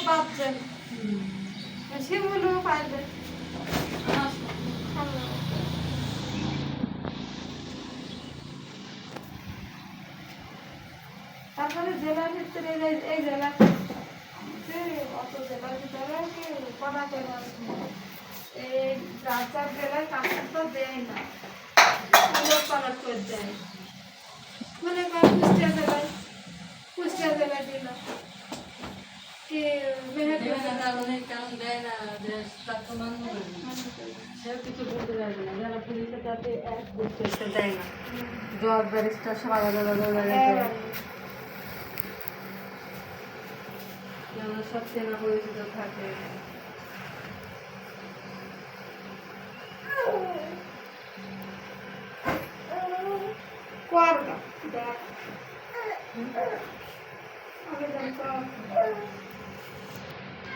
পাচ্ছেন সেগুলো পাইবে তারপরে জেলার ভিতরে এই জেলা অত জেলার ভিতরে কটা জেলা এই রাজার জেলায় কাপড় তো দেয় না পালন করে দেয় মনে করেন কুষ্টিয়া জেলায় দিল কি কেমন দেয় না তার তো মান্য সেও কিছু বলতে পারবে না যারা পুলিশে তাতে এক বুঝতে দেয় না জব ব্যারিস্টার সব আলাদা আলাদা জায়গায় যেমন সব চেনা পরিচিত থাকে কোয়ারটা দেখ আবেদন কর